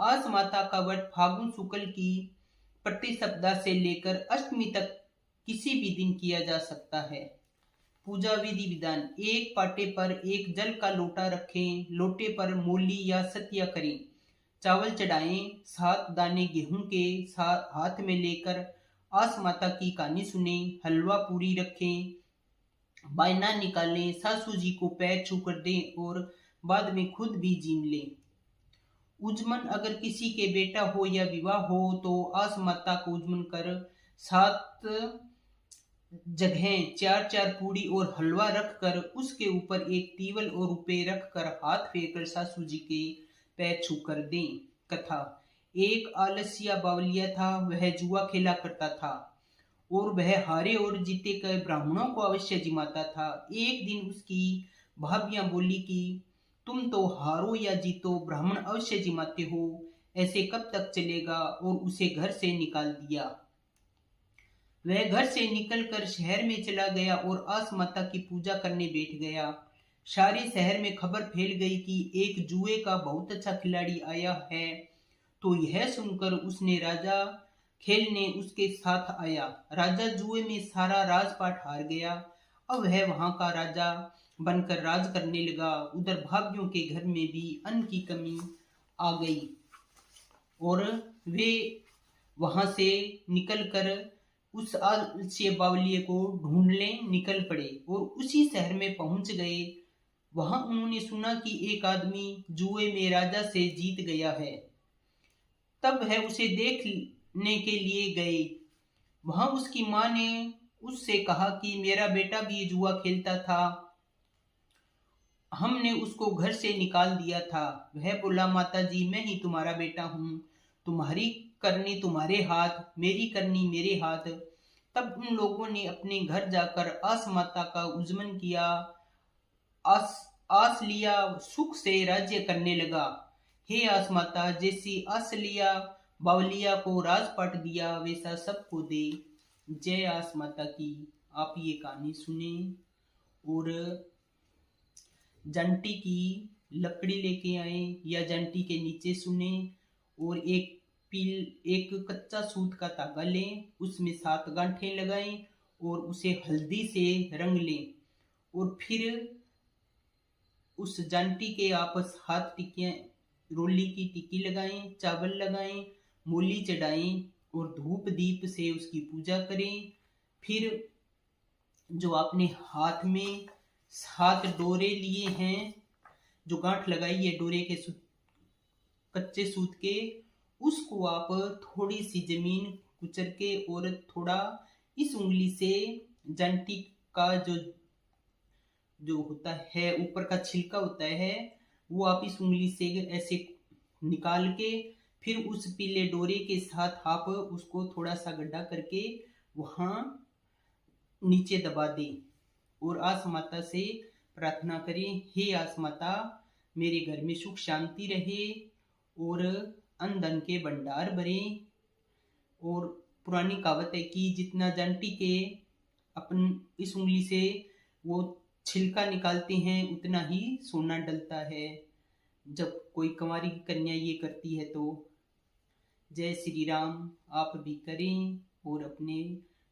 आस माता का व्रत फागुन शुक्ल की प्रतिपदा से लेकर अष्टमी तक किसी भी दिन किया जा सकता है। पूजा विधि विधान: एक पाटे पर एक जल का लोटा रखें, लोटे पर मोली या सतिया करें, चावल चढ़ाएं, 7 दाने गेहूं के साथ हाथ में लेकर आस माता की कहानी सुने, हलवा पूरी रखें, बायना निकालें, सासू जी को पैर छू कर दें और बाद में खुद भी जीम लें। उजमन: अगर किसी के बेटा हो या विवाह हो तो आस माता को उजमन कर 7 जगह 4-4 पूड़ी और हलवा रखकर उसके ऊपर एक तीवल और रुपए रखकर हाथ फेरकर सासू जी के पैर छू कर दें। कथा: एक आलसिया बावलिया था, वह जुआ खेला करता था और वह हारे और जीते के ब्राह्मणों को अवश्य जिमाता था। एक दिन उसकी भाभियां बोली कि तुम तो हारो या जीतो ब्राह्मण अवश्य जिमाते हो, ऐसे कब तक चलेगा, और उसे घर से निकाल दिया। वह घर से निकलकर शहर में चला गया और आस माता की पूजा करने बैठ गया। सारे शहर में खबर फैल गई कि एक जुए का बहुत अच्छा खिलाड़ी आया है। तो यह सुनकर उसने राजा खेलने उसके साथ आया। राजा जुए में सारा राजपाट हार गया। अब वह वहां का राजा बनकर राज करने लगा। उधर भाभीयों के घर में भी अन्न की कमी आ गई और वे वहां से निकलकर उस आलस्य बावलिये को ढूंढने निकल पड़े और उसी शहर में पहुंच गए। वहां उन्होंने सुना कि एक आदमी जुए में राजा से जीत गया है। तब वह उसे देखने के लिए गए। वहां उसकी मां ने उससे कहा कि मेरा बेटा भी जुआ खेलता था, हमने उसको घर से निकाल दिया था। वह बोला, माता जी, मैं ही तुम्हारा बेटा हूँ, तुम्हारी करनी तुम्हारे हाथ, मेरी करनी मेरे हाथ। तब उन लोगों ने अपने घर जाकर आस माता का उजमन किया, आस लिया, सुख से राज्य करने लगा। हे आस माता, जैसी आस लिया बावलिया को राजपाट दिया, वैसा सबको दे। जय आस माता की। आप ये कहानी सुने और जंटी की लकड़ी लेके आए या जंटी के नीचे सुने और एक कच्चा सूत का धागा लें, उसमें 7 गांठें लगाएं और उसे हल्दी से रंग लें और फिर उस जंटी के आपस हाथ टिकियां रोली की टिक्की लगाएं, चावल लगाएं, मूली चढ़ाएं और धूप दीप से उसकी पूजा करें। फिर जो आपने हाथ में 7 डोरे लिए हैं, जो गांठ लगाई है डोरे के कच्चे सूत के, उसको आप थोड़ी सी जमीन कुचल के और थोड़ा इस उंगली से जंटी का जो होता है ऊपर का छिलका होता है, वो आप इस उंगली से ऐसे निकाल के फिर उस पीले डोरे के साथ आप उसको थोड़ा सा गड्ढा करके वहां नीचे दबा दें और आस माता से प्रार्थना करें, हे आस माता, मेरे घर में सुख शांति रहे और अन्न धन के भंडार भरे। और पुरानी कहावत है कि जितना जंटी के अपन इस उंगली से वो छिलका निकालते हैं उतना ही सोना डलता है। जब कोई कंवारी कन्या ये करती है तो जय श्री राम। आप भी करें और अपने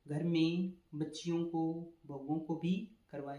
घर में बच्चियों को, बहुओं को भी करवाएं।